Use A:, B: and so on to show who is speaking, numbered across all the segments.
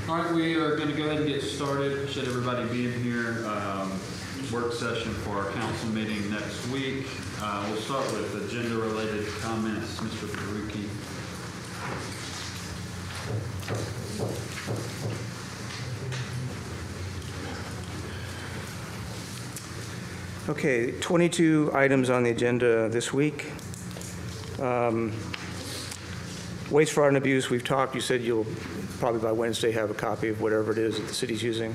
A: All right, we are going to go ahead and get started. Should everybody be in here? Work session for our council meeting next week. We'll start with agenda-related comments. Mr. Baruki.
B: Okay, 22 items on the agenda this week. Waste, fraud, and abuse, we've talked. You said you'll probably by Wednesday have a copy of whatever it is that the city's using.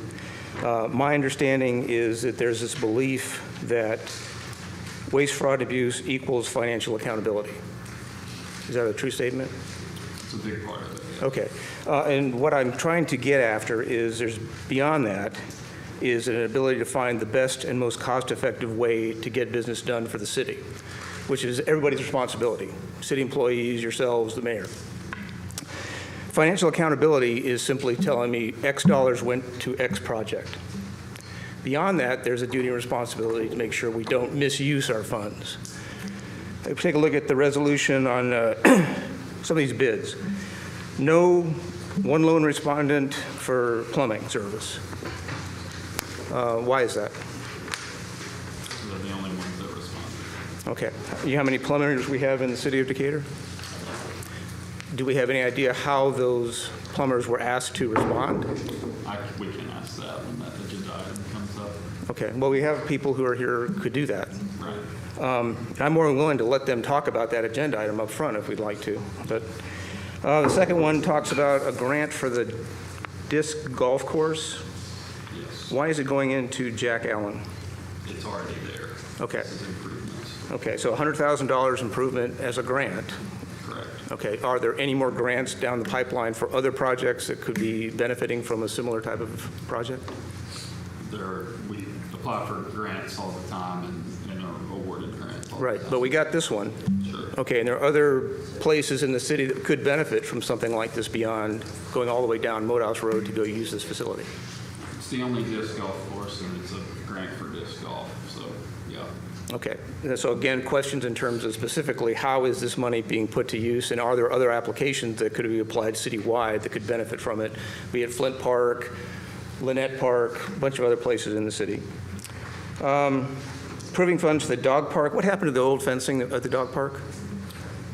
B: My understanding is that there's this belief that waste, fraud, and abuse equals financial accountability. Is that a true statement?
A: It's a big part of it. Yes.
B: Okay. And what I'm trying to get after is there's beyond that is an ability to find the best and most cost-effective way to get business done for the city, which is everybody's responsibility, city employees, yourselves, the mayor. Financial accountability is simply telling me X dollars went to X project. Beyond that, there's a duty and responsibility to make sure we don't misuse our funds. Take a look at the resolution on some of these bids. No one lone respondent for plumbing service. Why is that?
A: They're the only ones that responded.
B: Okay. You know how many plumbers we have in the city of Decatur? Do we have any idea how those plumbers were asked to respond?
A: We can ask that when that agenda item comes up.
B: Okay. Well, we have people who are here who could do that.
A: Right.
B: I'm more than willing to let them talk about that agenda item up front if we'd like to. But the second one talks about a grant for the disc golf course.
A: Yes.
B: Why is it going into Jack Allen?
A: It's already there.
B: Okay.
A: This is improvements.
B: Okay, so $100,000 improvement as a grant.
A: Correct.
B: Okay, are there any more grants down the pipeline for other projects that could be benefiting from a similar type of project?
A: We apply for grants all the time and are awarded grants all
B: Right,
A: the time.
B: but we got this one.
A: Sure.
B: Okay, and there are other places in the city that could benefit from something like this beyond going all the way down Modehouse Road to go use this facility.
A: It's the only disc golf course, and it's a grant for disc golf, so, yeah.
B: Okay, and so again, questions in terms of specifically how is this money being put to use, and are there other applications that could be applied citywide that could benefit from it, be it Flint Park, Lynette Park, a bunch of other places in the city. Approving funds for the dog park. What happened to the old fencing at the dog park?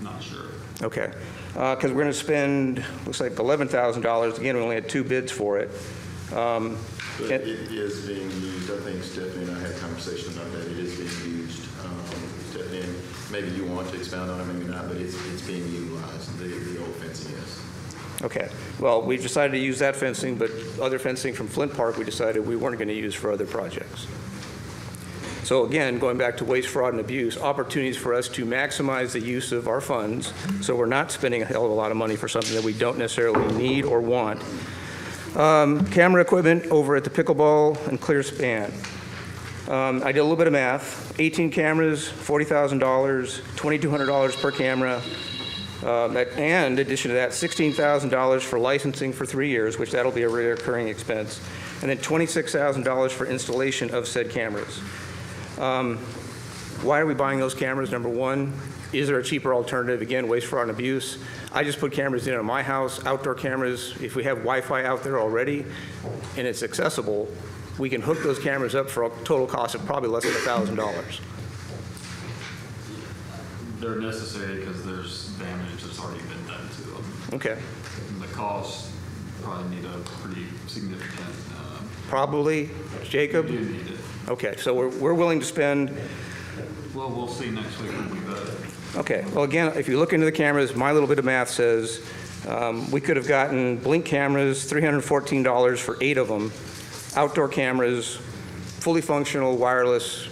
A: Not sure.
B: Okay, because we're going to spend, looks like $11,000. Again, we only had 2 bids for it.
C: But it is being used. I think Stephanie and I had a conversation about that. It is being used. Stephanie, and maybe you want to expound on it, maybe not, but it's being utilized. The old fencing is.
B: Okay, well, we decided to use that fencing, but other fencing from Flint Park we decided we weren't going to use for other projects. So again, going back to waste, fraud, and abuse, opportunities for us to maximize the use of our funds so we're not spending a hell of a lot of money for something that we don't necessarily need or want. Camera equipment over at the pickleball and clear span. I did a little bit of math. 18 cameras, $40,000, $2,200 per camera. And in addition to that, $16,000 for licensing for 3 years, which that'll be a recurring expense. And then $26,000 for installation of said cameras. Why are we buying those cameras? Number one, is there a cheaper alternative? Again, waste, fraud, and abuse. I just put cameras in at my house, outdoor cameras. If we have Wi-Fi out there already and it's accessible, we can hook those cameras up for a total cost of probably less than $1,000.
A: They're necessary because there's damage that's already been done to them.
B: Okay.
A: And the cost probably need a pretty significant.
B: Probably, Jacob?
A: We do need it.
B: Okay, so we're willing to spend.
A: Well, we'll see next week when we vote.
B: Okay, well, again, if you look into the cameras, my little bit of math says we could have gotten Blink cameras, $314 for 8 of them, outdoor cameras, fully functional, wireless,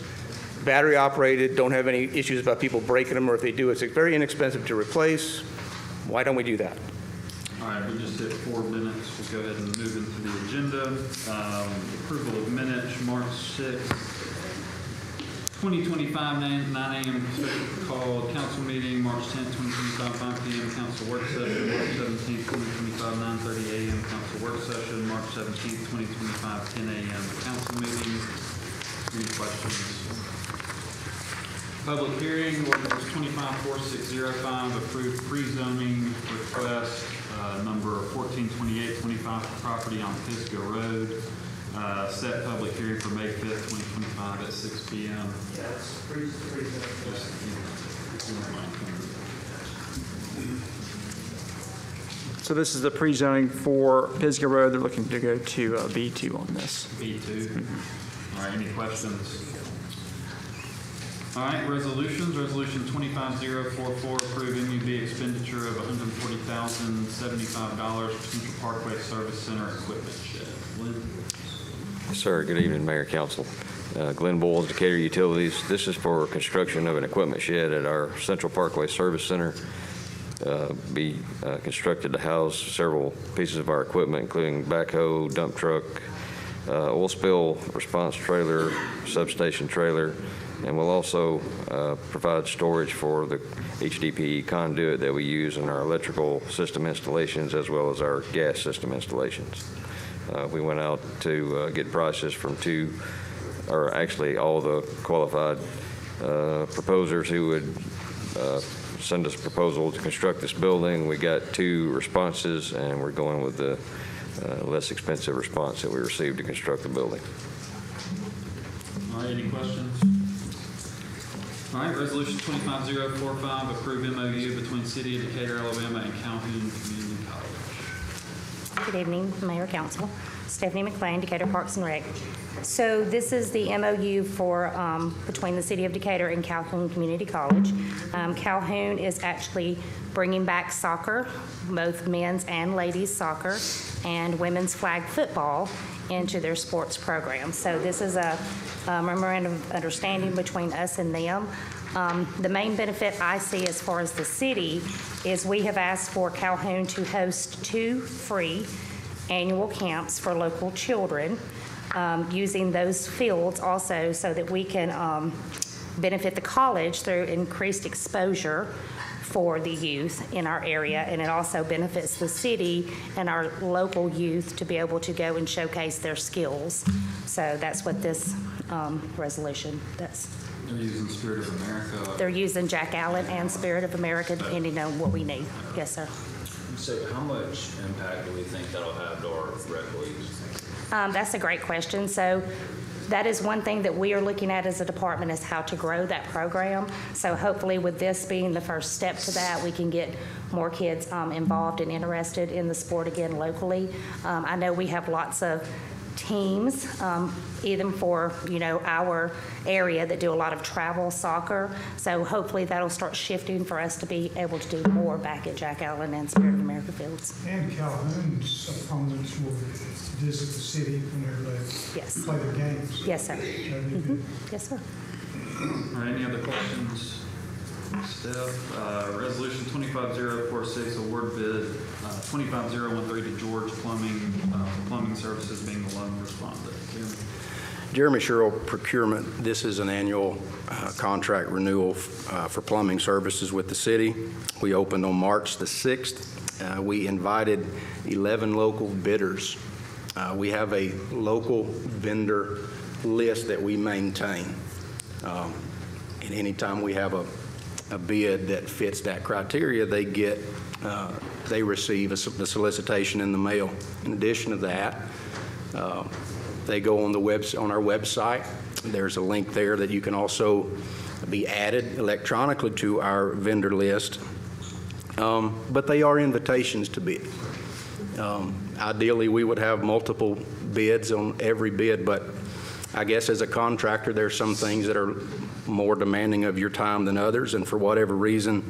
B: battery operated, don't have any issues about people breaking them, or if they do, it's very inexpensive to replace. Why don't we do that?
A: All right, we just hit 4 minutes. We'll go ahead and move into the agenda. Approval of minutes, March 6th. 2025, 9 a.m. special call council meeting, March 10th, 2025, 5 p.m. council work session, March 17th, 2025, 9:30 a.m. council work session, March 17th, 2025, 10 a.m. council meeting. Any questions? Public hearing, ordinance 254605, approved pre-zoning request number 1428 2825 for property on Pisgah Road. Set public hearing for May 5th, 2025 at 6 p.m.
D: Yeah, it's pretty. So this is the pre-zoning for Pisgah Road. They're looking to go to B2 on this.
A: B2. All right, any questions? All right, resolutions. Resolution 25044, approve MUB expenditure of $140,075 for Central Parkway Service Center equipment shed. Glenn?
E: Yes, sir. Good evening, Mayor, Council. Glenn Bowles, Decatur Utilities. This is for construction of an equipment shed at our Central Parkway Service Center. Be constructed to house several pieces of our equipment, including backhoe, dump truck, oil spill response trailer, substation trailer, and we'll also provide storage for the HDPE conduit that we use in our electrical system installations as well as our gas system installations. We went out to get prices from all the qualified proposers who would send us a proposal to construct this building. We got 2 responses, and we're going with the less expensive response that we received to construct the building.
A: All right, any questions? All right, resolution 25045, approve MOU between City of Decatur, Alabama and Calhoun Community College.
F: Good evening, Mayor, Council. Stephanie McLean, Decatur Parks and Rec. So this is the MOU for between the City of Decatur and Calhoun Community College. Calhoun is actually bringing back soccer, both men's and ladies soccer, and women's flag football into their sports program. So this is a memorandum of understanding between us and them. The main benefit I see as far as the city is we have asked for Calhoun to host 2 free annual camps for local children, using those fields also so that we can benefit the college through increased exposure for the youth in our area, and it also benefits the city and our local youth to be able to go and showcase their skills. So that's what this resolution does.
A: They're using Spirit of America.
F: They're using Jack Allen and Spirit of America depending on what we need. Yes, sir.
G: So how much impact do we think that'll have to our rec leagues?
F: That's a great question. So that is one thing that we are looking at as a department, is how to grow that program. So hopefully with this being the first step to that, we can get more kids involved and interested in the sport again locally. I know we have lots of teams, even for, our area that do a lot of travel soccer. So hopefully that'll start shifting for us to be able to do more back at Jack Allen and Spirit of America fields.
H: And Calhoun's opponents will visit the city whenever they
F: Yes.
H: play their games.
F: Yes, sir.
H: Mhm.
F: Yes, sir.
A: All right, any other questions? Steph, resolution 25046, award bid 25013 to George Plumbing, plumbing services being the lone respondent. Jeremy?
I: Jeremy Sherrill Procurement. This is an annual contract renewal for plumbing services with the city. We opened on March the 6th. We invited 11 local bidders. We have a local vendor list that we maintain. And anytime we have a bid that fits that criteria, they receive the solicitation in the mail. In addition to that, they go on our website. There's a link there that you can also be added electronically to our vendor list. But they are invitations to bid. Ideally, we would have multiple bids on every bid, but I guess as a contractor, there's some things that are more demanding of your time than others, and for whatever reason,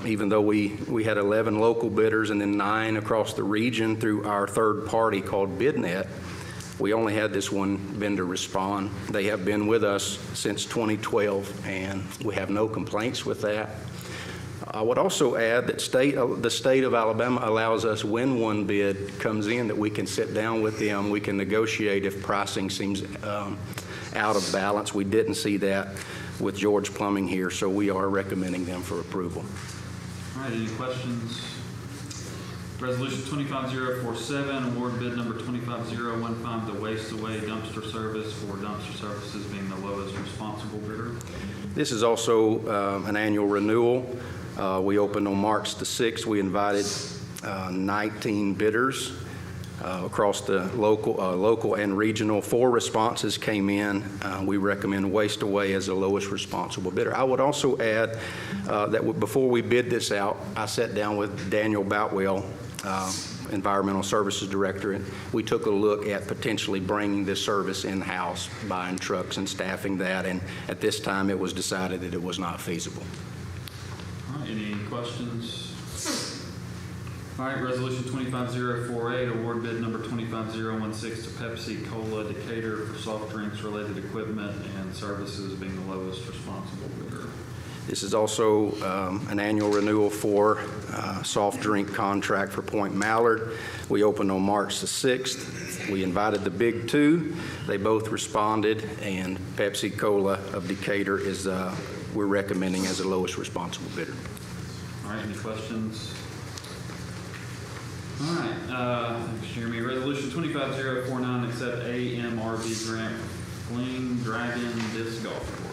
I: even though we had 11 local bidders and then 9 across the region through our third party called BidNet, we only had this one vendor respond. They have been with us since 2012, and we have no complaints with that. I would also add that the state of Alabama allows us, when one bid comes in, that we can sit down with them, we can negotiate if pricing seems out of balance. We didn't see that with George Plumbing here, so we are recommending them for approval.
A: All right, any questions? Resolution 25047, award bid number 25015 to Waste Away Dumpster Service for dumpster services being the lowest responsible bidder.
I: This is also an annual renewal. We opened on March the 6th. We invited 19 bidders across the local and regional. 4 responses came in. We recommend Waste Away as the lowest responsible bidder. I would also add that before we bid this out, I sat down with Daniel Boutwell, Environmental Services Director, and we took a look at potentially bringing this service in-house, buying trucks and staffing that, and at this time it was decided that it was not feasible.
A: All right, any questions? All right, resolution 25048, award bid number 25016 to Pepsi Cola Decatur for soft drinks related equipment and services being the lowest responsible bidder.
I: This is also an annual renewal for soft drink contract for Point Mallard. We opened on March the 6th. We invited the big 2. They both responded, and Pepsi Cola of Decatur is we're recommending as the lowest responsible bidder.
A: All right, any questions? All right, thanks, Jeremy. Resolution 25049, accept AMRB grant Fling Dragon Disc Golf Course.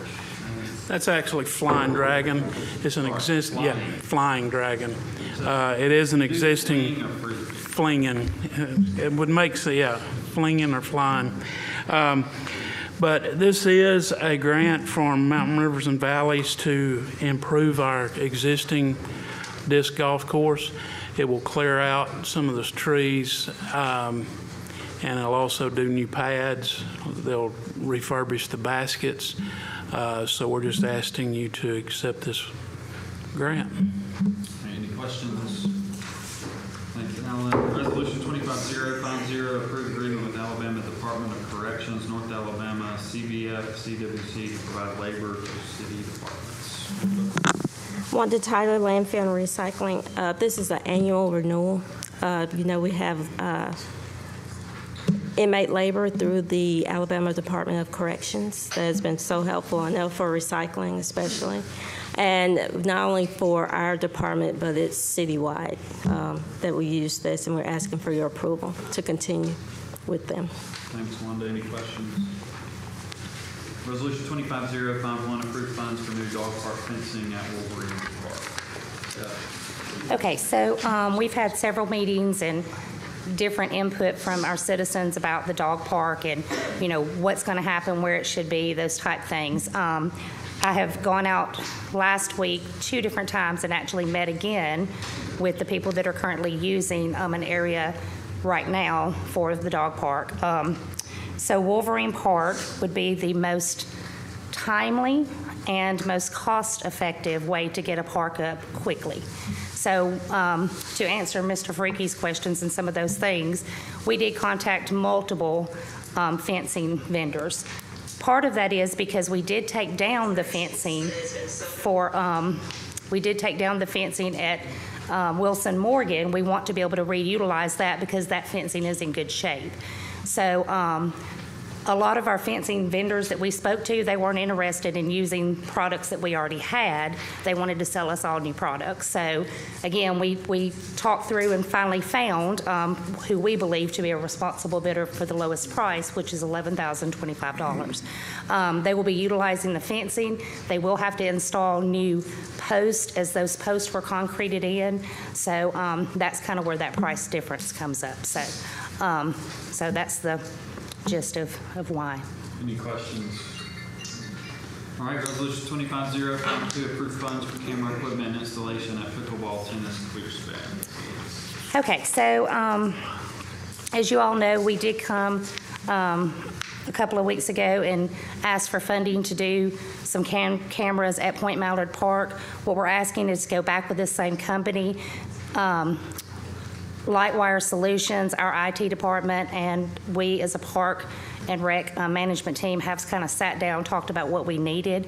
J: That's actually Flying Dragon. It's an existing, yeah, Flying Dragon. It is an existing flinging. It would make, yeah, flinging or flying. But this is a grant from Mountain Rivers and Valleys to improve our existing disc golf course. It will clear out some of those trees, and it'll also do new pads. They'll refurbish the baskets. So we're just asking you to accept this grant.
A: Any questions? Thank you, Alan. Resolution 25050, approved agreement with Alabama Department of Corrections, North Alabama, CBF, CWC to provide labor to city departments.
K: Want to Tyler Landfill and Recycling. This is an annual renewal. We have inmate labor through the Alabama Department of Corrections that has been so helpful, I know, for recycling especially. And not only for our department, but it's citywide that we use this, and we're asking for your approval to continue with them.
A: Thanks, Wanda. Any questions? Resolution 25051, approved funds for new dog park fencing at Wolverine Park.
F: Okay, so we've had several meetings and different input from our citizens about the dog park and, what's going to happen, where it should be, those type things. I have gone out last week 2 different times and actually met again with the people that are currently using an area right now for the dog park. So Wolverine Park would be the most timely and most cost-effective way to get a park up quickly. So to answer Mr. Freaky's questions and some of those things, we did contact multiple fencing vendors. Part of that is because we did take down the fencing at Wilson Morgan. We want to be able to reutilize that because that fencing is in good shape. So a lot of our fencing vendors that we spoke to, they weren't interested in using products that we already had. They wanted to sell us all new products. So again, we talked through and finally found who we believe to be a responsible bidder for the lowest price, which is $11,025. They will be utilizing the fencing. They will have to install new posts as those posts were concreted in. So that's kind of where that price difference comes up. So, so that's the gist of why.
A: Any questions? All right, resolution 25052, approved funds for camera equipment and installation at pickleball, tennis, and clear span.
F: Okay, so as you all know, we did come a couple of weeks ago and asked for funding to do some cameras at Point Mallard Park. What we're asking is to go back with this same company. Lightwire Solutions, our IT department, and we as a park and rec management team have kind of sat down, talked about what we needed.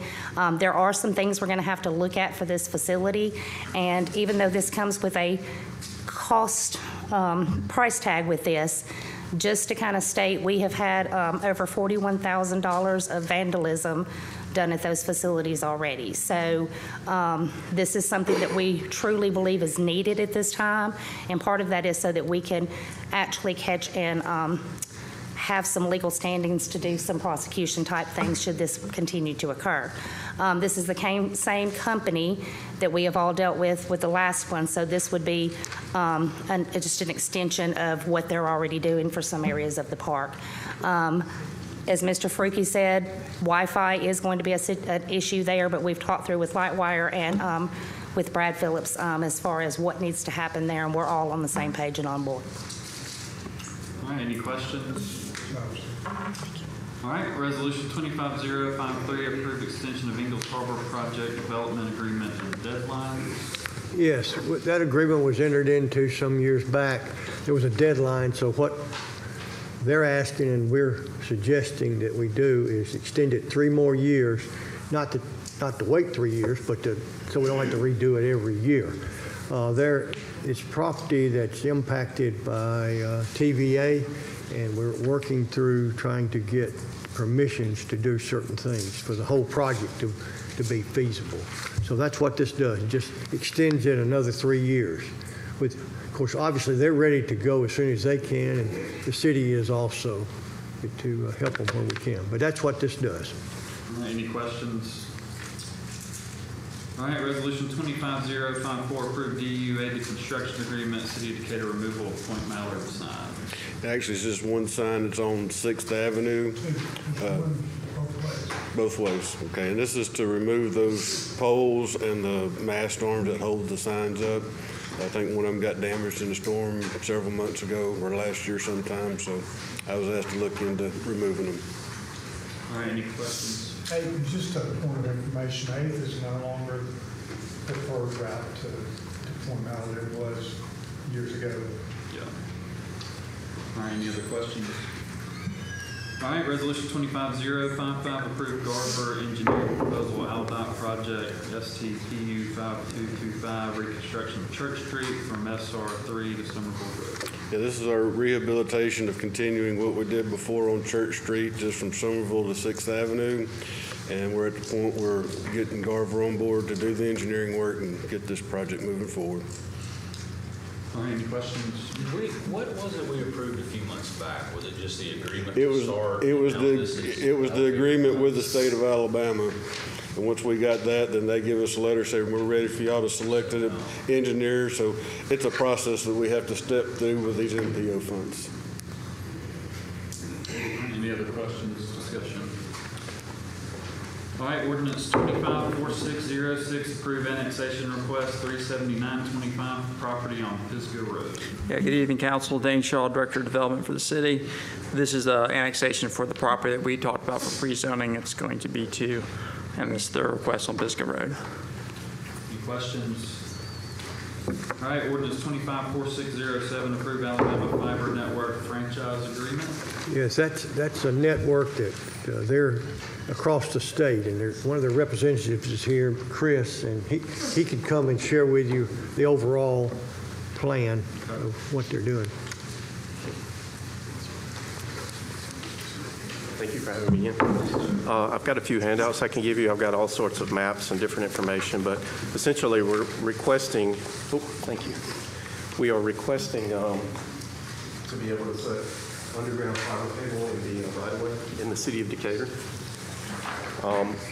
F: There are some things we're going to have to look at for this facility, and even though this comes with a cost price tag with this, just to kind of state, we have had over $41,000 of vandalism done at those facilities already. So this is something that we truly believe is needed at this time, and part of that is so that we can actually catch and have some legal standings to do some prosecution type things should this continue to occur. This is the same company that we have all dealt with the last one, so this would be just an extension of what they're already doing for some areas of the park. As Mr. Fruki said, Wi-Fi is going to be an issue there, but we've talked through with Lightwire and with Brad Phillips as far as what needs to happen there, and we're all on the same page and on board.
A: All right, any questions? All right, resolution 25053, approved extension of Ingalls Harbor project development agreement and deadlines.
L: Yes, that agreement was entered into some years back. There was a deadline, so what they're asking and we're suggesting that we do is extend it 3 more years, not to wait 3 years, but so we don't have to redo it every year. It's property that's impacted by TVA, and we're working through trying to get permissions to do certain things for the whole project to be feasible. So that's what this does. It just extends it another 3 years. Of course, obviously, they're ready to go as soon as they can, and the city is also to help them where we can. But that's what this does.
A: All right, any questions? All right, resolution 25054, approved DUA to construction agreement, City of Decatur removal of Point Mallard sign.
M: Actually, it's just one sign that's on 6th Avenue, both ways. Okay, and this is to remove those poles and the mast arms that hold the signs up. I think one of them got damaged in the storm several months ago or last year sometime, so I was asked to look into removing them.
A: All right, any questions?
H: Hey, just a point of information, 8th is no longer the preferred route to Point Mallard it was years ago.
A: Yeah. All right, any other questions? All right, resolution 25055, approved Garber engineering proposal, Aldot project, STPU 5225, reconstruction of Church Street from SR3 to Somerville Road.
M: Yeah, this is our rehabilitation of continuing what we did before on Church Street, just from Somerville to 6th Avenue. And we're at the point where we're getting Garver on board to do the engineering work and get this project moving forward.
A: All right, any questions?
G: What was it we approved a few months back? Was it just the agreement
M: It
G: to
M: was
G: start?
M: the agreement with the state of Alabama. And once we got that, then they give us a letter saying we're ready for y'all to select an engineer. So it's a process that we have to step through with these MPO funds.
A: Any other questions, discussion? All right, ordinance 254606, approve annexation request 37925, property on Pisgah Road.
D: Yeah, good evening, Council. Dane Shaw, Director of Development for the city. This is annexation for the property that we talked about for pre-zoning. It's going to be to, and this is the request on Pisgah Road.
A: Any questions? All right, ordinance 254607, approve Alabama Fiber Network franchise agreement.
L: Yes, that's a network that they're across the state, and there's one of their representatives is here, Chris, and he could come and share with you the overall plan of what they're doing.
N: Thank you for having me in. I've got a few handouts I can give you. I've got all sorts of maps and different information, but essentially we're requesting, thank you. We are requesting to be able to put underground fiber cable in the right-of-way in the city of Decatur.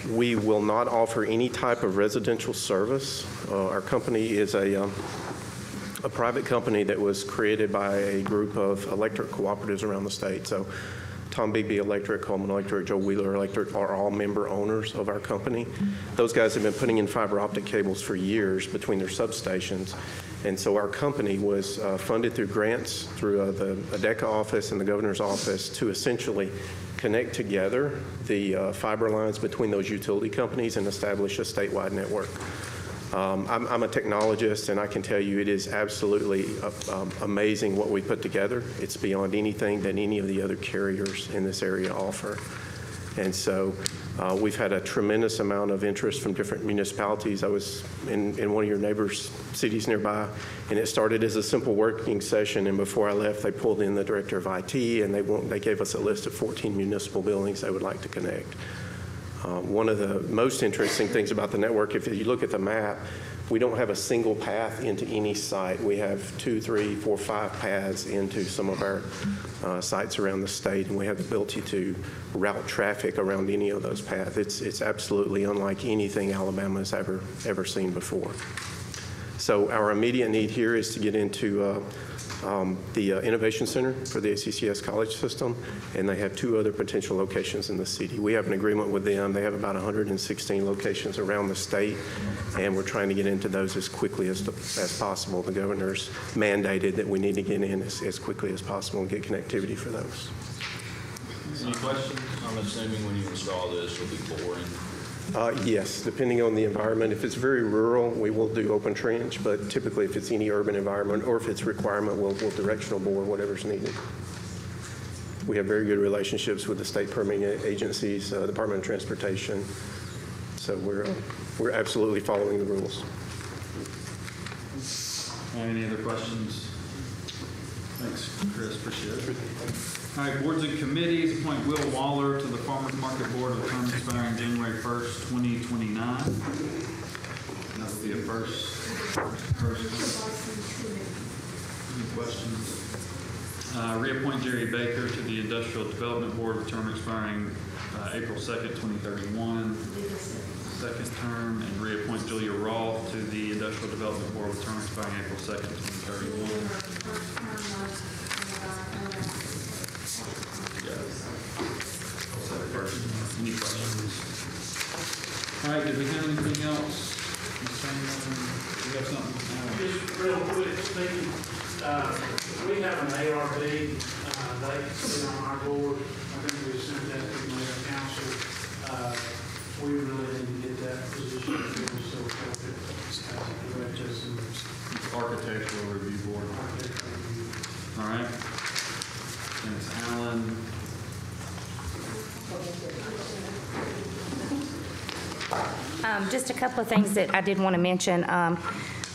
N: We will not offer any type of residential service. Our company is a private company that was created by a group of electric cooperatives around the state. So Tom Bigby Electric, Coleman Electric, Joe Wheeler Electric are all member owners of our company. Those guys have been putting in fiber optic cables for years between their substations. And so our company was funded through grants through the ADECA office and the governor's office to essentially connect together the fiber lines between those utility companies and establish a statewide network. I'm a technologist, and I can tell you it is absolutely amazing what we put together. It's beyond anything that any of the other carriers in this area offer. And so we've had a tremendous amount of interest from different municipalities. I was in one of your neighbors' cities nearby, and it started as a simple working session, and before I left, they pulled in the director of IT, and they gave us a list of 14 municipal buildings they would like to connect. One of the most interesting things about the network, if you look at the map, we don't have a single path into any site. We have 2, 3, 4, 5 paths into some of our sites around the state, and we have the ability to route traffic around any of those paths. It's absolutely unlike anything Alabama has ever seen before. So our immediate need here is to get into the Innovation Center for the ACCS college system, and they have 2 other potential locations in the city. We have an agreement with them. They have about 116 locations around the state, and we're trying to get into those as quickly as possible. The governor's mandated that we need to get in as quickly as possible and get connectivity for those.
G: Any questions? I'm assuming when you install this, it'll be boring.
N: Yes, depending on the environment. If it's very rural, we will do open trench, but typically if it's any urban environment or if it's requirement, we'll directional bore whatever's needed. We have very good relationships with the state permitting agencies, Department of Transportation, so we're absolutely following the rules.
A: Any other questions? Thanks, Chris. Appreciate it. All right, boards and committees. Appoint Will Waller to the Farmers Market Board of term expiring January 1st, 2029. That would be a first. Any questions? Reappoint Jerry Baker to the Industrial Development Board of term expiring April 2nd, 2031. Second term, and reappoint Julia Roth to the Industrial Development Board of term expiring April 2nd, 2031. Any questions? All right, did we have anything else? We have something?
J: Just real quick, Steve, we have an ARB, they sit on our board. I think we sent that to the mayor and council. We really need to get that position filled, so we'll just
A: Architectural Review Board. All right. And it's Alan.
F: Just a couple of things that I did want to mention.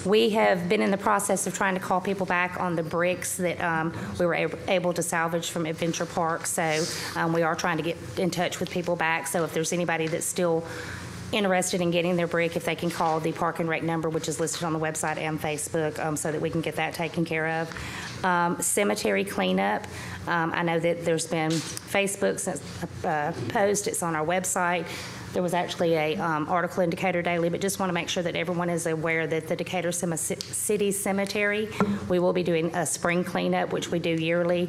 F: We have been in the process of trying to call people back on the bricks that we were able to salvage from Adventure Park. So we are trying to get in touch with people back. So if there's anybody that's still interested in getting their brick, if they can call the Park and Rec number, which is listed on the website and Facebook, so that we can get that taken care of. Cemetery cleanup. I know that there's been Facebook post. It's on our website. There was actually a article in Decatur Daily, but just want to make sure that everyone is aware that the Decatur City Cemetery, we will be doing a spring cleanup, which we do yearly,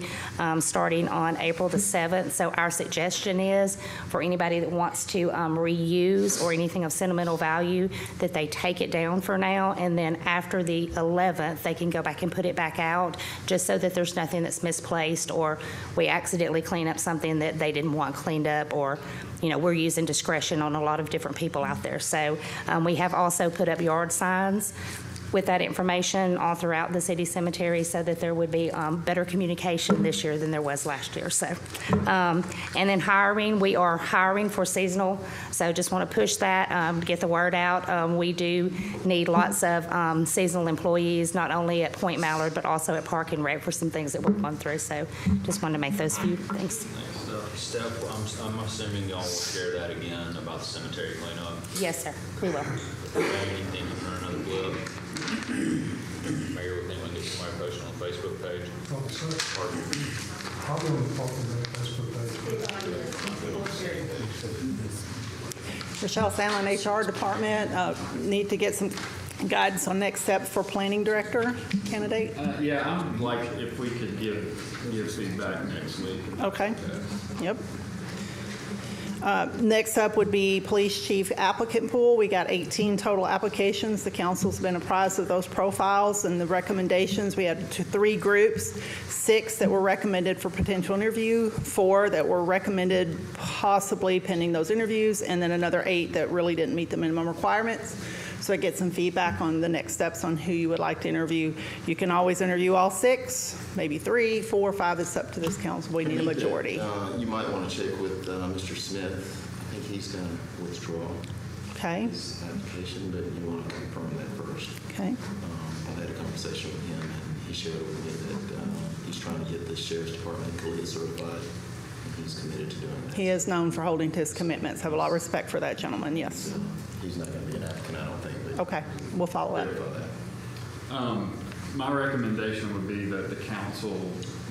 F: starting on April the 7th. So our suggestion is for anybody that wants to reuse or anything of sentimental value, that they take it down for now, and then after the 11th, they can go back and put it back out, just so that there's nothing that's misplaced or we accidentally clean up something that they didn't want cleaned up, or we're using discretion on a lot of different people out there. So we have also put up yard signs with that information all throughout the city cemetery, so that there would be better communication this year than there was last year. So, and then hiring, we are hiring for seasonal, so just want to push that to get the word out. We do need lots of seasonal employees, not only at Point Mallard, but also at Park and Rec for some things that we're going through. So just wanted to make those few things.
G: Steph, I'm assuming y'all will share that again about the cemetery cleanup.
F: Yes, sir, we will.
G: Anything for another blip? Mayor, we think we can get somebody posted on the Facebook page.
H: Oh, sir. I'll go and talk to the Facebook page.
O: Rochelle Sandlin, HR Department. Need to get some guidance on next steps for planning director candidate.
A: Yeah, I'm like, if we could give feedback next week.
O: Okay. Yep. Next up would be police chief applicant pool. We got 18 total applications. The council's been apprised of those profiles and the recommendations. We had 3 groups, 6 that were recommended for potential interview, 4 that were recommended possibly pending those interviews, and then another 8 that really didn't meet the minimum requirements. So I get some feedback on the next steps on who you would like to interview. You can always interview all 6, maybe 3, 4, 5. It's up to this council. We need a majority.
C: You might want to check with Mr. Smith. I think he's going to withdraw his application, but you want to confirm that first.
O: Okay.
C: I had a conversation with him, and he shared with me that he's trying to get the sheriff's department CALIA certified. He's committed to doing that.
O: He is known for holding to his commitments. Have a lot of respect for that gentleman, yes.
C: He's not going to be an applicant, I don't think, but
O: Okay, we'll follow up.
C: verify that.
A: My recommendation would be that the council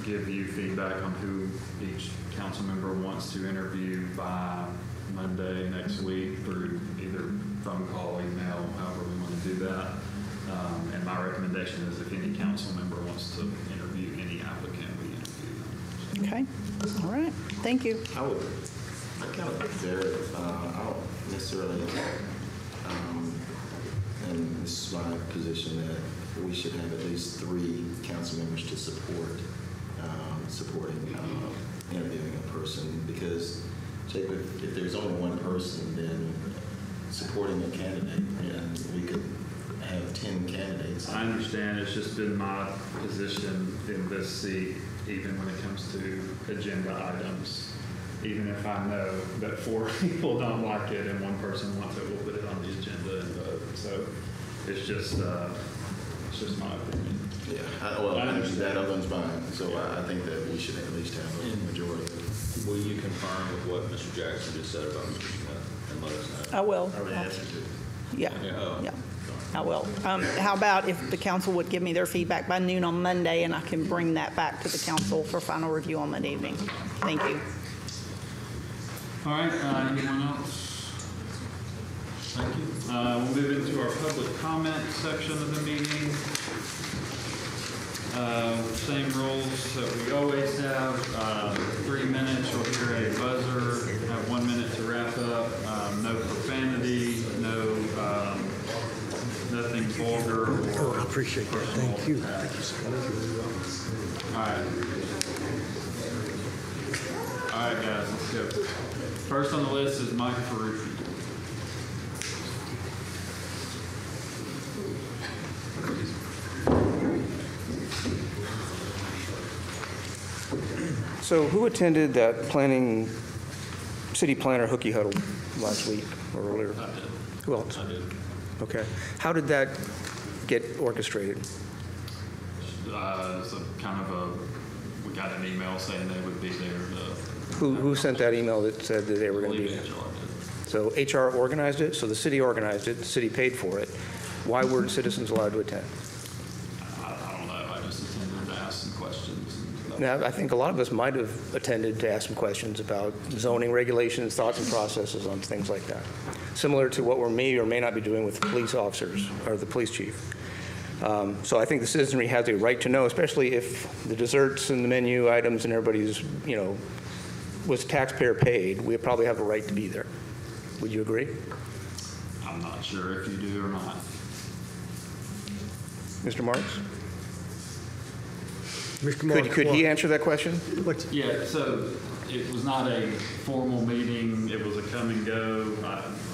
A: give you feedback on who each council member wants to interview by Monday next week through either phone call, email, however we want to do that. And my recommendation is if any council member wants to interview any applicant, we interview them.
O: Okay, all right, thank you.
C: I kind of verify, I don't necessarily, and this is my position, that we should have at least 3 council members to support, supporting, interviewing a person, because, Jacob, if there's only one person, then supporting a candidate, and we could have 10 candidates.
A: I understand. It's just been my position in this seat, even when it comes to agenda items. Even if I know that 4 people don't like it and one person wants it, we'll put it on the agenda and vote. So it's just my opinion.
C: Yeah, that other one's mine, so I think that we should at least have a majority.
G: Will you confirm with what Mr. Jackson just said about Mr. Smith and let us know?
O: I will.
C: I already answered it.
O: Yeah,
G: Oh.
O: yeah, I will. How about if the council would give me their feedback by noon on Monday, and I can bring that back to the council for final review on Monday evening? Thank you.
A: All right, anyone else? Thank you. We'll move into our public comment section of the meeting. Same rules that we always have. 3 minutes, you'll hear a buzzer, have 1 minute to wrap up. No profanity, nothing vulgar or.
L: Oh, I appreciate that. Thank you.
A: All right, guys, let's go. First on the list is Mike Ferrucci.
B: So who attended that city planner hooky huddle last week or earlier?
A: I did.
B: Who else?
A: I did.
B: Okay. How did that get orchestrated?
A: It's a kind of we got an email saying they would be there to.
B: Who sent that email that said that they were going to be there? So HR organized it, so the city organized it, the city paid for it. Why weren't citizens allowed to attend?
A: I don't know. I just attended to ask some questions.
B: Now, I think a lot of us might have attended to ask some questions about zoning regulations, thoughts and processes on things like that, similar to what we may or may not be doing with police officers or the police chief. So I think the citizenry has a right to know, especially if the desserts and the menu items and everybody's, was taxpayer paid, we probably have a right to be there. Would you agree?
A: I'm not sure if you do or not.
B: Mr. Marks?
L: Mr. Marks,
B: Could he answer that question?
A: Yeah, so it was not a formal meeting. It was a come and go.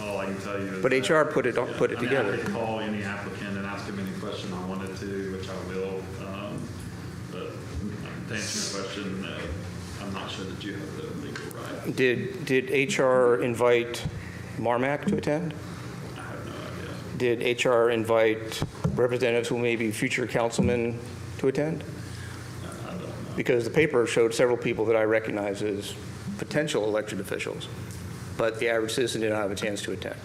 A: All I can tell you is
B: But
A: that,
B: HR put it together.
A: I could call any applicant and ask him any question I wanted to, which I will. But to answer your question, I'm not sure that you have the legal right.
B: Did HR invite Marmac to attend?
A: I have no idea.
B: Did HR invite representatives who may be future councilmen to attend?
A: I don't know.
B: Because the paper showed several people that I recognize as potential elected officials, but the average citizen did not have a chance to attend.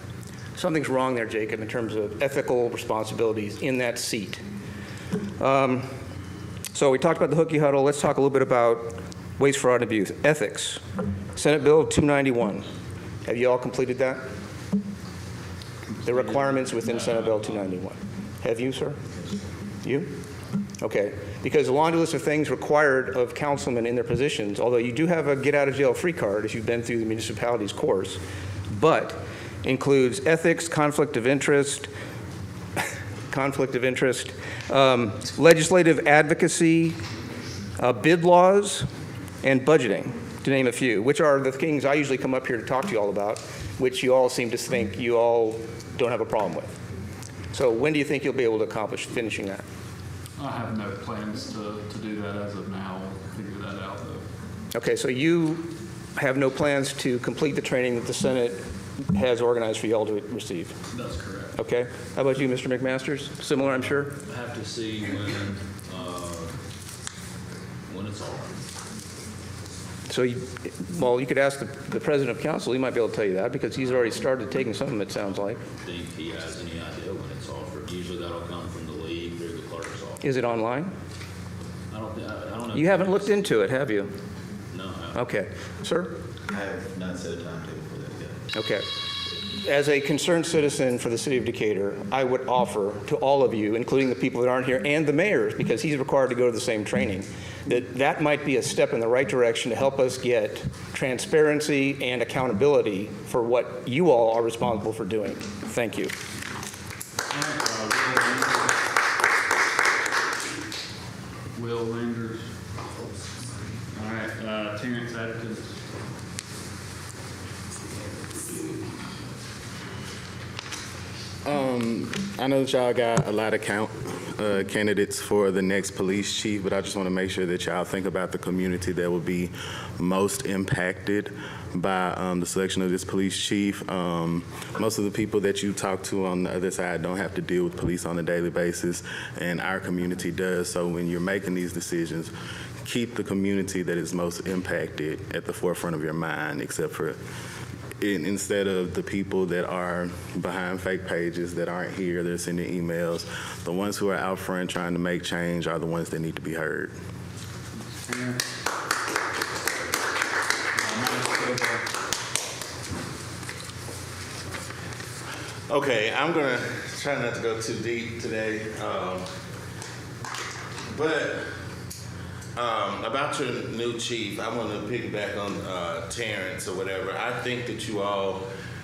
B: Something's wrong there, Jacob, in terms of ethical responsibilities in that seat. So we talked about the hooky huddle. Let's talk a little bit about waste, fraud, and abuse. Ethics. Senate Bill 291. Have you all completed that? The requirements within Senate Bill 291. Have you, sir? You? Okay. Because a laundry list of things required of councilmen in their positions, although you do have a get-out-of-jail-free card if you've been through the municipality's course, but includes ethics, conflict of interest, legislative advocacy, bid laws, and budgeting, to name a few, which are the things I usually come up here to talk to you all about, which you all seem to think you all don't have a problem with. So when do you think you'll be able to accomplish finishing that?
A: I have no plans to do that as of now. We'll figure that out, though.
B: Okay, so you have no plans to complete the training that the Senate has organized for you all to receive?
A: That's correct.
B: Okay. How about you, Mr. McMasters? Similar, I'm sure?
G: I have to see when it's all.
B: So, well, you could ask the president of council. He might be able to tell you that because he's already started taking some of them, it sounds like.
G: Think he has any idea when it's offered? Usually that'll come from the league through the clerk's office.
B: Is it online?
G: I don't know.
B: You haven't looked into it, have you?
G: No, I haven't.
B: Okay. Sir?
C: I have not set a timetable for that yet.
B: Okay. As a concerned citizen for the city of Decatur, I would offer to all of you, including the people that aren't here, and the mayor, because he's required to go to the same training, that might be a step in the right direction to help us get transparency and accountability for what you all are responsible for doing. Thank you.
A: Will Landers. All right, Terrence Atkins.
P: I know that y'all got a lot of candidates for the next police chief, but I just want to make sure that y'all think about the community that will be most impacted by the selection of this police chief. Most of the people that you talk to on the other side don't have to deal with police on a daily basis, and our community does. So when you're making these decisions, keep the community that is most impacted at the forefront of your mind, instead of the people that are behind fake pages that aren't here, they're sending emails. The ones who are out front trying to make change are the ones that need to be heard.
Q: Okay, I'm going to try not to go too deep today. But about your new chief, I want to piggyback on Terrence or whatever. I think that you all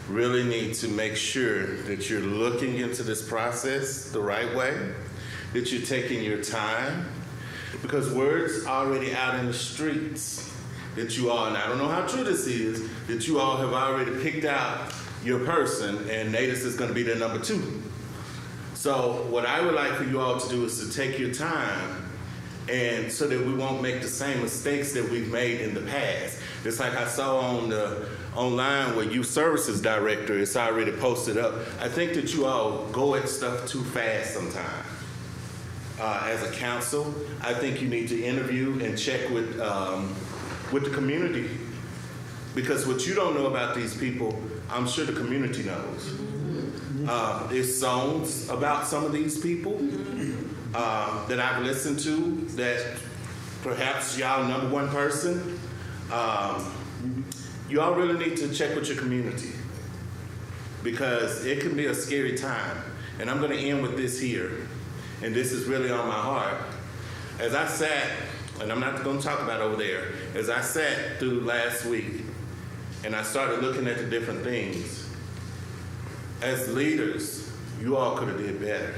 Q: really need to make sure that you're looking into this process the right way, that you're taking your time, because word's already out in the streets that you all, and I don't know how true this is, that you all have already picked out your person and Natus is going to be their number 2. So what I would like for you all to do is to take your time, and so that we won't make the same mistakes that we've made in the past. It's like I saw online where youth services director, it's already posted up. I think that you all go at stuff too fast sometimes. As a council, I think you need to interview and check with the community, because what you don't know about these people, I'm sure the community knows. There's songs about some of these people that I've listened to that perhaps y'all number 1 person. You all really need to check with your community, because it can be a scary time. And I'm going to end with this here, and this is really on my heart. As I sat, and I'm not going to talk about over there, as I sat through last week and I started looking at the different things, as leaders, you all could have did better.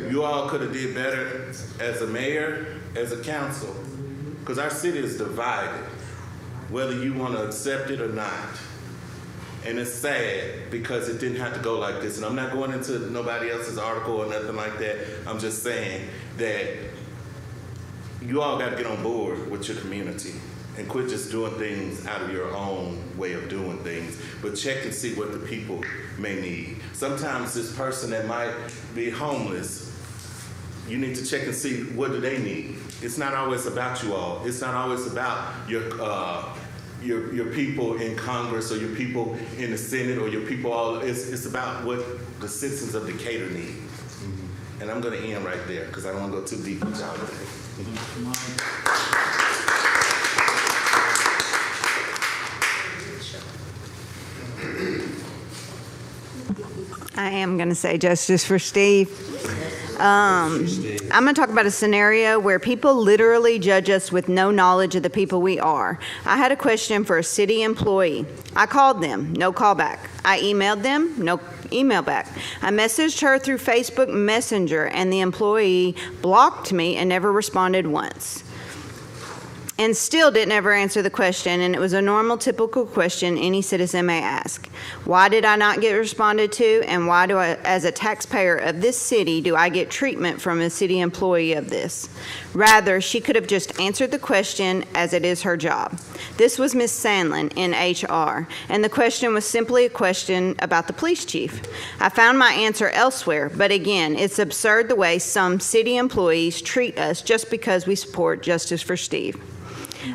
Q: You all could have did better as a mayor, as a council, because our city is divided, whether you want to accept it or not. And it's sad because it didn't have to go like this. And I'm not going into nobody else's article or nothing like that. I'm just saying that you all got to get on board with your community and quit just doing things out of your own way of doing things, but check and see what the people may need. Sometimes this person that might be homeless, you need to check and see what do they need. It's not always about you all. It's not always about your people in Congress or your people in the Senate or your people all. It's about what the citizens of Decatur need. Mm-hmm. And I'm going to end right there because I don't want to go too deep with y'all today.
R: I am going to say justice for Steve. I'm going to talk about a scenario where people literally judge us with no knowledge of the people we are. I had a question for a city employee. I called them, no call back. I emailed them, no email back. I messaged her through Facebook Messenger, and the employee blocked me and never responded once. And still didn't ever answer the question, and it was a normal, typical question any citizen may ask. Why did I not get responded to, and why do I, as a taxpayer of this city, do I get treatment from a city employee of this? Rather, she could have just answered the question as it is her job. This was Ms. Sandlin in HR, and the question was simply a question about the police chief. I found my answer elsewhere, but again, it's absurd the way some city employees treat us just because we support Justice for Steve.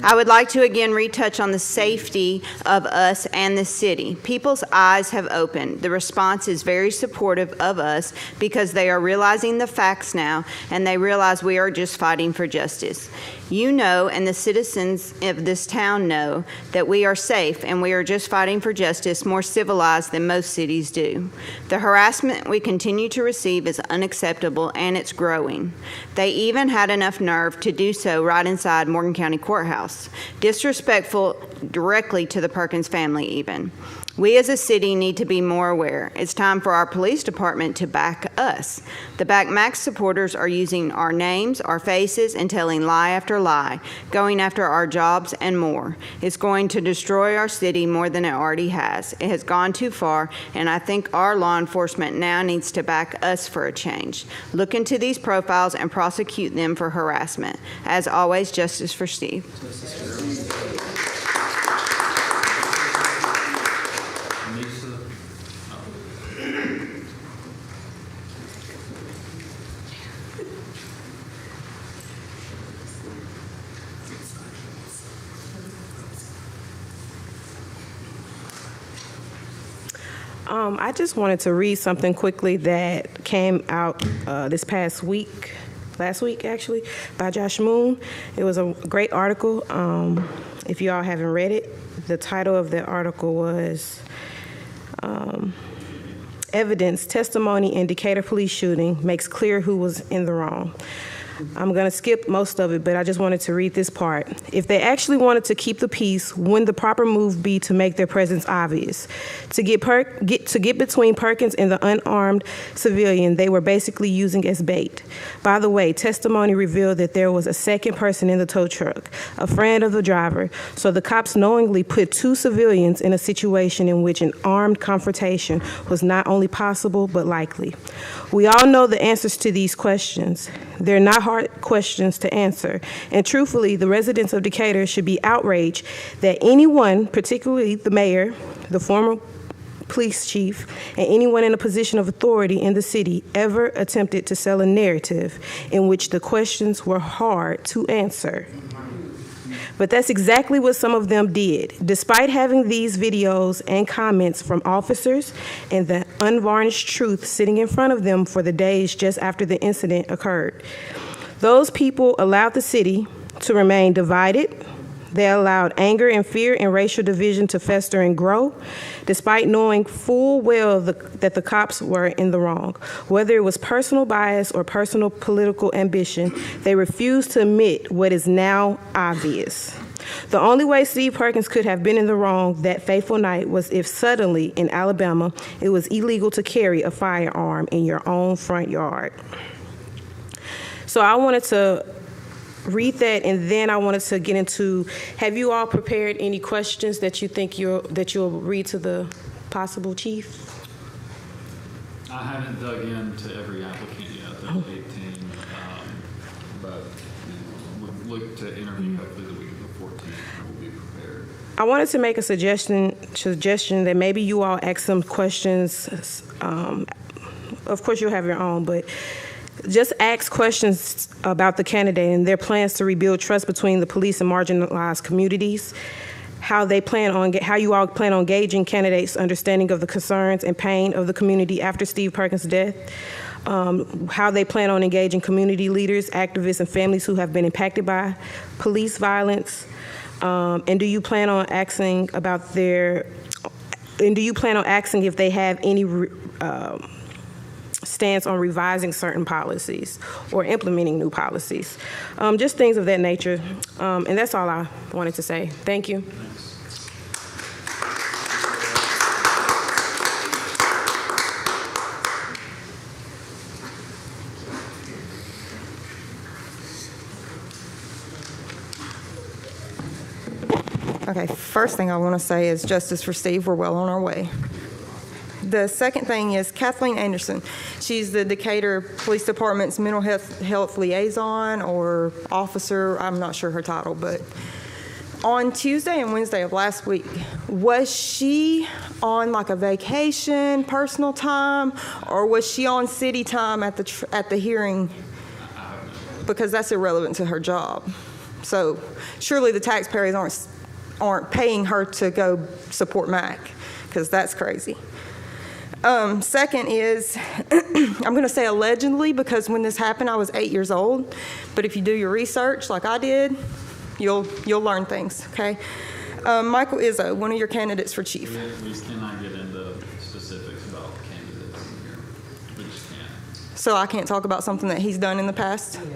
R: I would like to again retouch on the safety of us and the city. People's eyes have opened. The response is very supportive of us because they are realizing the facts now, and they realize we are just fighting for justice. You know, and the citizens of this town know, that we are safe and we are just fighting for justice, more civilized than most cities do. The harassment we continue to receive is unacceptable, and it's growing. They even had enough nerve to do so right inside Morgan County Courthouse. Disrespectful directly to the Perkins family even. We as a city need to be more aware. It's time for our police department to back us. The Back Max supporters are using our names, our faces, and telling lie after lie, going after our jobs and more. It's going to destroy our city more than it already has. It has gone too far, and I think our law enforcement now needs to back us for a change. Look into these profiles and prosecute them for harassment. As always, justice for Steve.
S: I just wanted to read something quickly that came out this past week, last week actually, by Josh Moon. It was a great article. If you all haven't read it, the title of the article was Evidence, Testimony in Decatur Police Shooting Makes Clear Who Was in the Wrong. I'm going to skip most of it, but I just wanted to read this part. If they actually wanted to keep the peace, wouldn't the proper move be to make their presence obvious? To get between Perkins and the unarmed civilian they were basically using as bait. By the way, testimony revealed that there was a second person in the tow truck, a friend of the driver, so the cops knowingly put two civilians in a situation in which an armed confrontation was not only possible, but likely. We all know the answers to these questions. They're not hard questions to answer. And truthfully, the residents of Decatur should be outraged that anyone, particularly the mayor, the former police chief, and anyone in a position of authority in the city ever attempted to sell a narrative in which the questions were hard to answer. But that's exactly what some of them did. Despite having these videos and comments from officers and the unvarnished truth sitting in front of them for the days just after the incident occurred, those people allowed the city to remain divided. They allowed anger and fear and racial division to fester and grow, despite knowing full well that the cops were in the wrong. Whether it was personal bias or personal political ambition, they refused to admit what is now obvious. The only way Steve Perkins could have been in the wrong that fateful night was if suddenly in Alabama it was illegal to carry a firearm in your own front yard. So I wanted to read that, and then I wanted to get into, have you all prepared any questions that you think you'll read to the possible chief?
A: I haven't dug into every applicant yet, there's 18, but we'll look to interview hopefully the week of the 14th, and we'll be prepared.
S: I wanted to make a suggestion that maybe you all ask some questions. Of course, you'll have your own, but just ask questions about the candidate and their plans to rebuild trust between the police and marginalized communities, how you all plan on gauging candidates' understanding of the concerns and pain of the community after Steve Perkins' death, how they plan on engaging community leaders, activists, and families who have been impacted by police violence, and do you plan on asking if they have any stance on revising certain policies or implementing new policies, just things of that nature. And that's all I wanted to say. Thank you.
T: Okay, first thing I want to say is justice for Steve. We're well on our way. The second thing is Kathleen Anderson. She's the Decatur Police Department's mental health liaison or officer. I'm not sure her title, but on Tuesday and Wednesday of last week, was she on like a vacation, personal time, or was she on city time at the hearing? Because that's irrelevant to her job. So surely the taxpayers aren't paying her to go support MAC, because that's crazy. Second is, I'm going to say allegedly, because when this happened, I was 8 years old. But if you do your research like I did, you'll learn things, okay? Michael Izzo, one of your candidates for chief.
A: We cannot get into specifics about candidates in here. We just can't.
T: So I can't talk about something that he's done in the past?
A: We're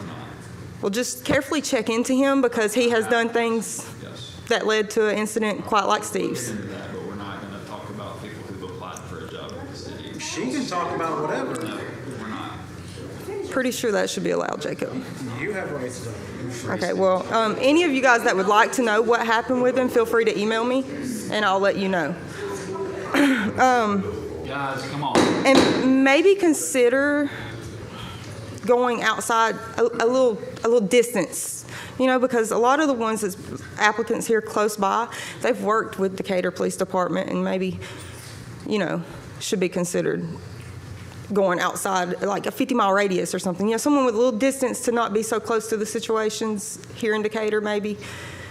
A: not.
T: Well, just carefully check into him, because he has done things that led to an incident quite like Steve's.
A: We'll get into that, but we're not going to talk about people who've applied for a job in the city.
U: She can talk about whatever.
A: No, we're not.
T: Pretty sure that should be allowed, Jacob.
U: You have rights to.
T: Okay, well, any of you guys that would like to know what happened with him, feel free to email me, and I'll let you know.
A: Guys, come on.
T: And maybe consider going outside a little distance, you know, because a lot of the ones that's applicants here close by, they've worked with Decatur Police Department, and maybe, you know, should be considered going outside, like a 50-mile radius or something. You know, someone with a little distance to not be so close to the situations here in Decatur, maybe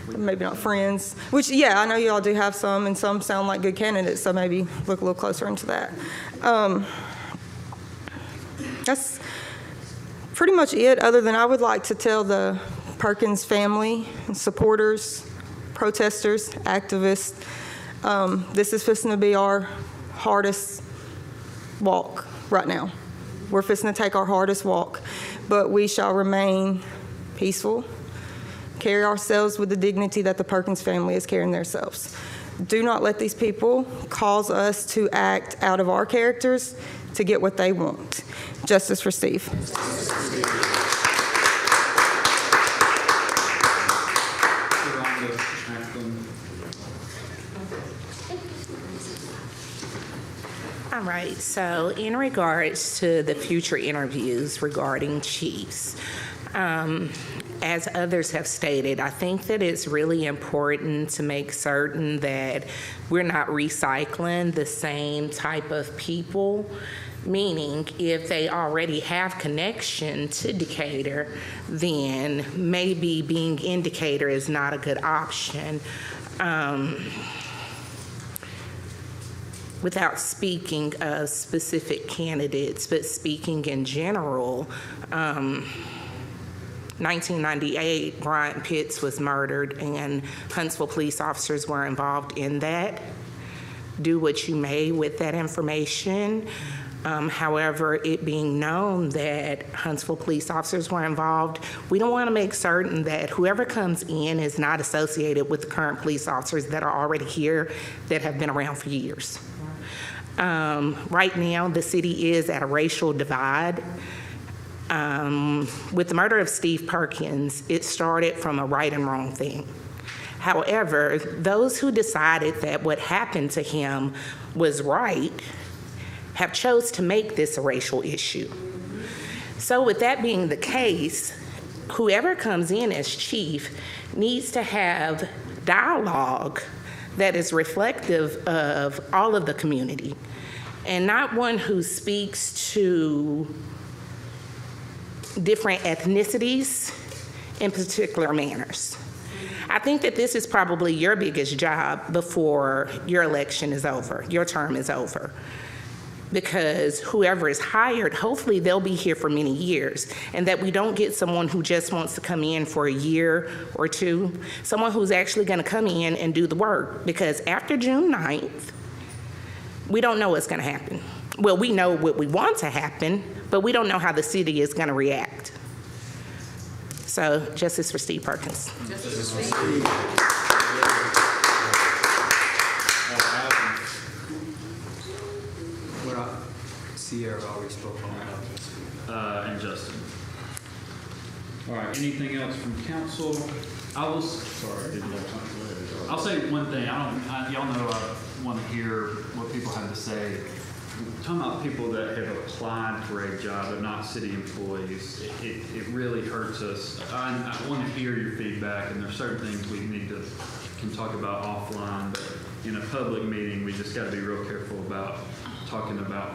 T: not friends. Which, yeah, I know you all do have some, and some sound like good candidates, so maybe look a little closer into that. That's pretty much it, other than I would like to tell the Perkins family and supporters, protesters, activists, this is fixing to be our hardest walk right now. We're fixing to take our hardest walk, but we shall remain peaceful, carry ourselves with the dignity that the Perkins family is carrying themselves. Do not let these people cause us to act out of our characters to get what they want. Justice for Steve.
V: All right, so in regards to the future interviews regarding chiefs, as others have stated, I think that it's really important to make certain that we're not recycling the same type of people, meaning if they already have connection to Decatur, then maybe being in Decatur is not a good option. Without speaking of specific candidates, but speaking in general, 1998, Bryant Pitts was murdered, and Huntsville police officers were involved in that. Do what you may with that information. However, it being known that Huntsville police officers were involved, we don't want to make certain that whoever comes in is not associated with the current police officers that are already here that have been around for years. Right now, the city is at a racial divide. With the murder of Steve Perkins, it started from a right and wrong thing. However, those who decided that what happened to him was right have chose to make this a racial issue. So with that being the case, whoever comes in as chief needs to have dialogue that is reflective of all of the community, and not one who speaks to different ethnicities in particular manners. I think that this is probably your biggest job before your election is over, your term is over. Because whoever is hired, hopefully they'll be here for many years, and that we don't get someone who just wants to come in for a year or two, someone who's actually going to come in and do the work. Because after June 9th, we don't know what's going to happen. Well, we know what we want to happen, but we don't know how the city is going to react. So, justice for Steve Perkins.
U: Justice for Steve.
A: Sierra already spoke on that. And Justin. All right, anything else from council? I'll say one thing. Y'all know I want to hear what people have to say. Talking about people that have applied for a job but not city employees, it really hurts us. I want to hear your feedback, and there's certain things we can talk about offline, but in a public meeting, we just got to be real careful about talking about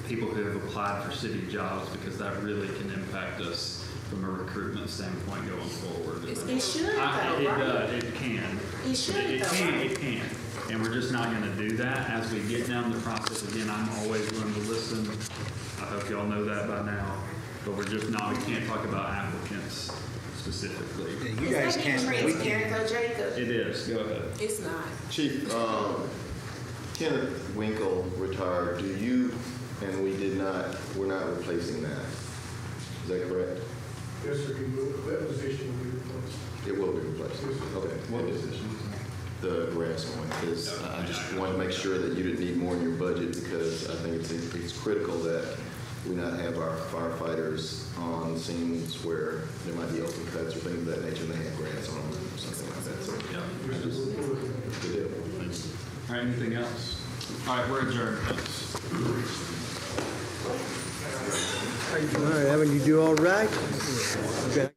A: people who have applied for city jobs, because that really can impact us from a recruitment standpoint going forward.
V: It should, though,
A: It can.
V: It should,
A: It
V: though,
A: can,
V: right?
A: it can. And we're just not gonna do that. As we get down the process, again, I'm always willing to listen. I hope y'all know that by now, but we're just not, we can't talk about applicants specifically.
V: You guys can't. Transparent though, Jacob?
A: It is, go ahead.
V: It's not.
C: Chief, Kenneth Winkle retired. Do you, and we're not replacing that. Is that correct?
H: Yes, sir, that position will be replaced.
C: It will be replaced. Okay. What position? The grass one, because I just want to make sure that you didn't need more in your budget, because I think it's critical that we not have our firefighters on scenes where there might be open cuts or things of that nature, and they have grass on them or something like that. So, good deal. Thanks.
A: All right, anything else? All right, we're adjourned. Thanks.
L: All right, Evan, you do all right? Okay.